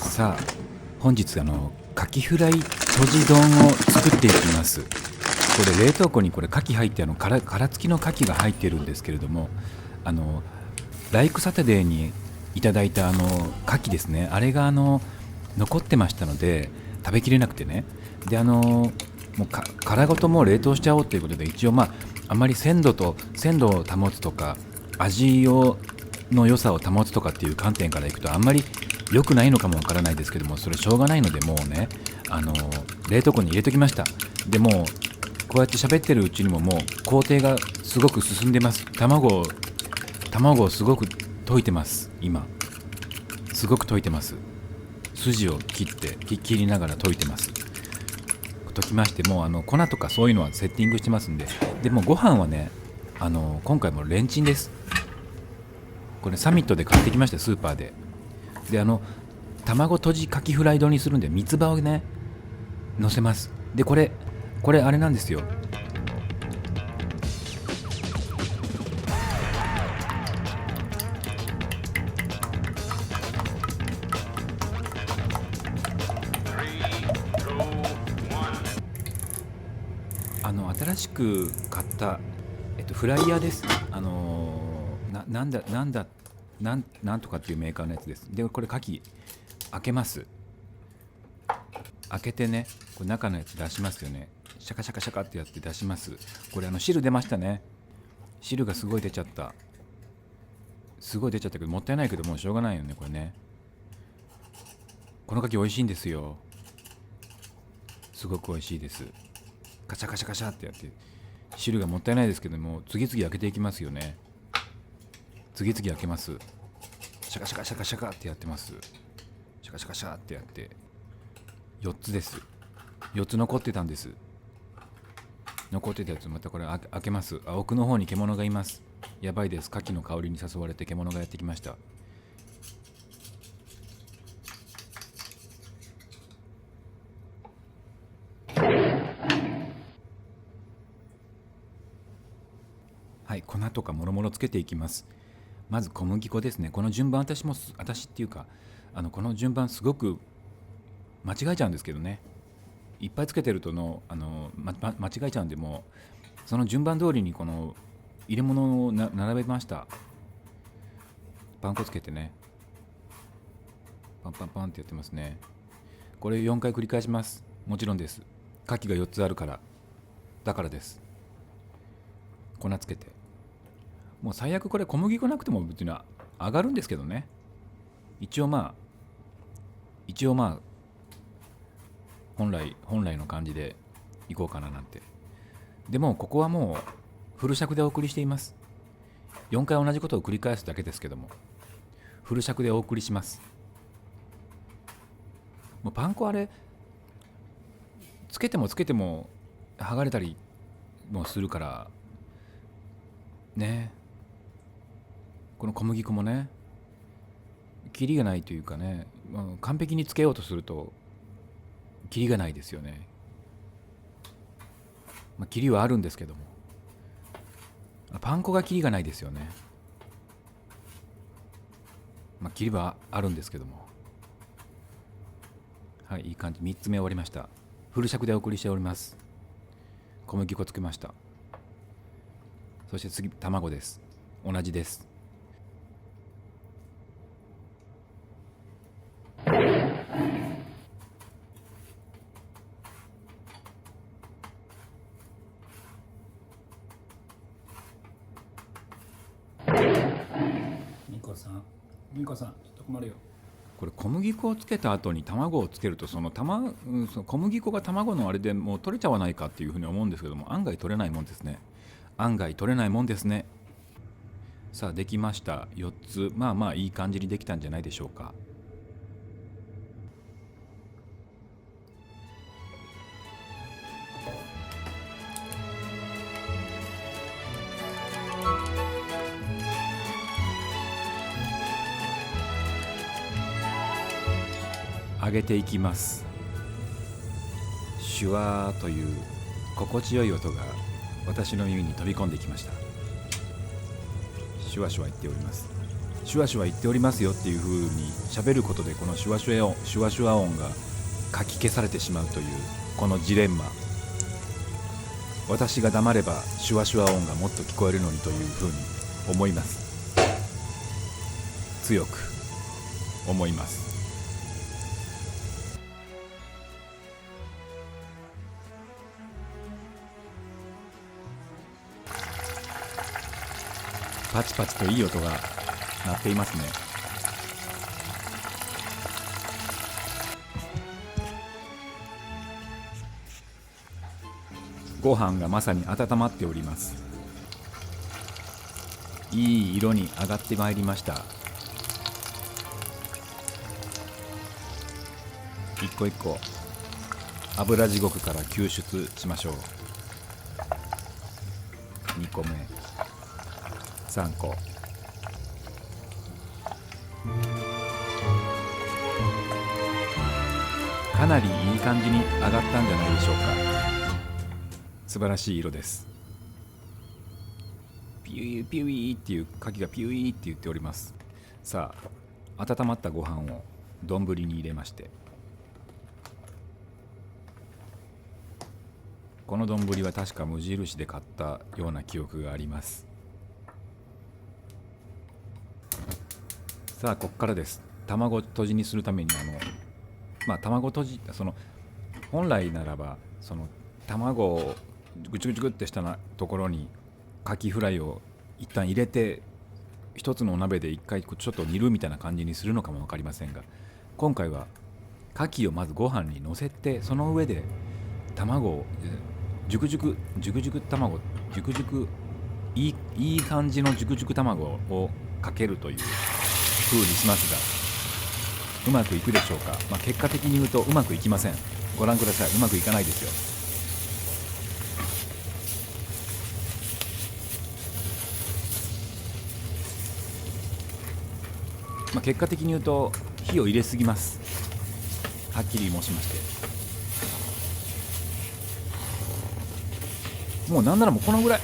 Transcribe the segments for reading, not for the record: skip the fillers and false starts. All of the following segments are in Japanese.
さあ、本日カキフライとじ丼を作っていきます。これ冷凍庫にこれ牡蠣入って殻付きの牡蠣が入っているんですけれども、ライクサタデーにいただいた牡蠣ですね、あれが残ってましたので食べきれなくてね。でもう殻ごともう冷凍しちゃおうということで、一応あんまり鮮度を保つとかの良さを保つとかっていう観点からいくとあんまり良くないのかもわからないですけども、それしょうがないので、もうね冷凍庫に入れときました。でもこうやって喋ってるうちにももう工程がすごく進んでます。卵をすごく溶いてます。今すごく溶いてます。筋を切りながら溶いてます。溶きまして、もう粉とかそういうのはセッティングしてますんで。でもご飯はね、今回もレンチンです。これサミットで買ってきました、スーパーで。で卵とじかきフライドにするんで、三つ葉をね乗せます。でこれあれなんですよ。新しく買った、フライヤーです。なんとかっていうメーカーのやつです。でこれ牡蠣開けます。開けてね、これ中のやつ出しますよね。シャカシャカシャカってやって出します。これ汁出ましたね。汁がすごい出ちゃった。けどもったいないけど、もうしょうがないよねこれね。この牡蠣美味しいんですよ。すごく美味しいです。カシャカシャカシャってやって、汁がもったいないですけども、次々開けていきますよね。次々開けます。シャカシャカシャカシャカってやってます。シャカシャカシャってやって4つです。4つ残ってたんです。残ってたやつまたこれ開けます。奥の方に獣がいます。やばいです。牡蠣の香りに誘われて獣がやってきました。はい、粉とかもろもろつけていきます。まず小麦粉ですね。この順番、私っていうかこの順番すごく間違えちゃうんですけどね。いっぱいつけてると間違えちゃうんで、もうその順番通りにこの入れ物を並べました。パン粉つけてね、パンパンパンってやってますね。これ4回繰り返します。もちろんです。牡蠣が4つあるから、だからです。粉つけて、もう最悪これ小麦粉なくても別に上がるんですけどね。一応本来の感じでいこうかななんて。でもここはもうフル尺でお送りしています。4回同じことを繰り返すだけですけども、フル尺でお送りします。もうパン粉あれつけても剥がれたりもするからね。この小麦粉もね、キリがないというかね、完璧につけようとするとキリがないですよね。キリはあるんですけども、パン粉がキリがないですよね。キリはあるんですけども。はい、いい感じ。3つ目終わりました。フル尺でお送りしております。小麦粉つけました。そして次卵です。同じです。ミコさん、ちょっと困るよ。これ小麦粉をつけた後に卵をつけると、その小麦粉が卵のあれでもう取れちゃわないかっていうふうに思うんですけども、案外取れないもんですね。さあできました。4つ、いい感じにできたんじゃないでしょうか。揚げていきます。シュワーという心地よい音が私の耳に飛び込んできました。シュワシュワ言っております。シュワシュワ言っておりますよっていう風に喋ることで、このシュワシュワ音がかき消されてしまうというこのジレンマ。私が黙ればシュワシュワ音がもっと聞こえるのにという風に思います。強く思います。パチパチといい音が鳴っていますね。ご飯がまさに温まっております。いい色に上がってまいりました。一個一個油地獄から救出しましょう。2個目、3個。かなりいい感じに上がったんじゃないでしょうか。素晴らしい色です。ピュイピュイっていう牡蠣がピュイって言っております。さあ、温まったご飯を丼に入れまして、この丼は確か無印で買ったような記憶があります。さあ、ここからです。卵とじにするために卵とじ、本来ならば卵をぐちゅぐちゅぐってしたところにカキフライを一旦入れて、一つのお鍋で一回ちょっと煮るみたいな感じにするのかも分かりませんが、今回はカキをまずご飯にのせて、その上で卵をジュクジュク卵、いい感じのジュクジュク卵をかけるという風にしますが、うまくいくでしょうか。結果的に言うとうまくいきません。ご覧ください。うまくいかないですよ。結果的に言うと火を入れすぎます。はっきり申しまして、もうなんならもうこのぐら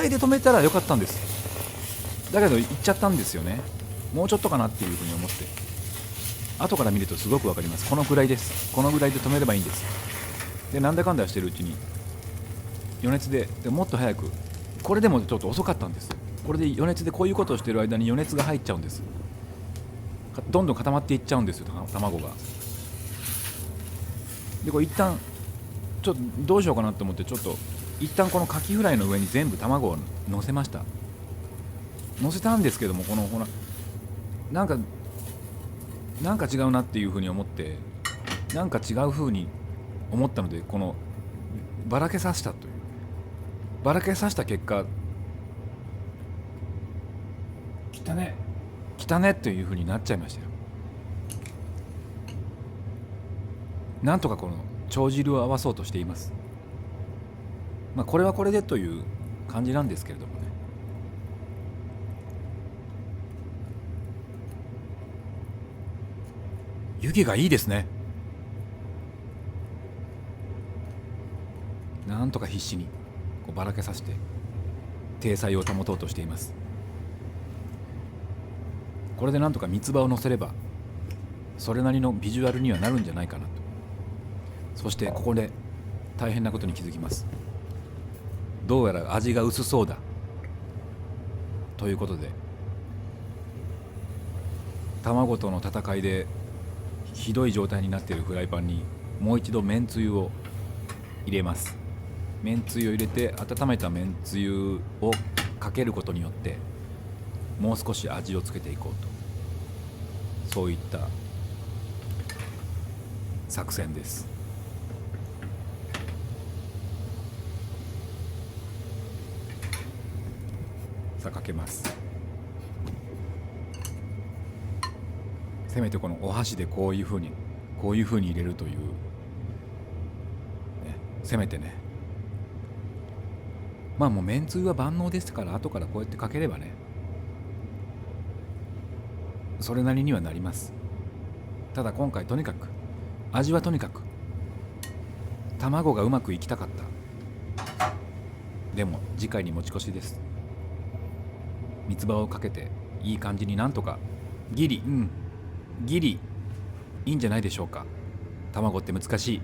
いで止めたらよかったんです。だけどいっちゃったんですよね。もうちょっとかなっていうふうに思って、後から見るとすごくわかります。このぐらいです。このぐらいで止めればいいんです。で、なんだかんだしてるうちに余熱でもっと早く、これでもちょっと遅かったんです。これで余熱でこういうことをしている間に余熱が入っちゃうんです。どんどん固まっていっちゃうんですよ、卵が。で、これ一旦ちょっとどうしようかなと思って、ちょっと一旦このカキフライの上に全部卵を乗せました。乗せたんですけども、このほらなんか違うなっていうふうに思って、なんか違うふうに思ったので、このばらけさせた結果、汚ねというふうになっちゃいましたよ。なんとかこの帳汁を合わそうとしています。これはこれでという感じなんですけれどもね。湯気がいいですね。なんとか必死にこうばらけさせて体裁を保とうとしています。これでなんとか三つ葉を乗せればそれなりのビジュアルにはなるんじゃないかなと。そしてここで大変なことに気づきます。どうやら味が薄そうだということで、卵との戦いでひどい状態になっているフライパンにもう一度めんつゆを入れます。めんつゆを入れて、温めためんつゆをかけることによってもう少し味をつけていこうと、そういった作戦です。さあ、かけます。せめてこのお箸でこういうふうに入れるという、ね、せめてね。もうめんつゆは万能ですから、後からこうやってかければね、それなりにはなります。ただ今回とにかく味はとにかく卵がうまくいきたかった。でも次回に持ち越しです。三つ葉をかけていい感じになんとかギリいいんじゃないでしょうか。卵って難しい。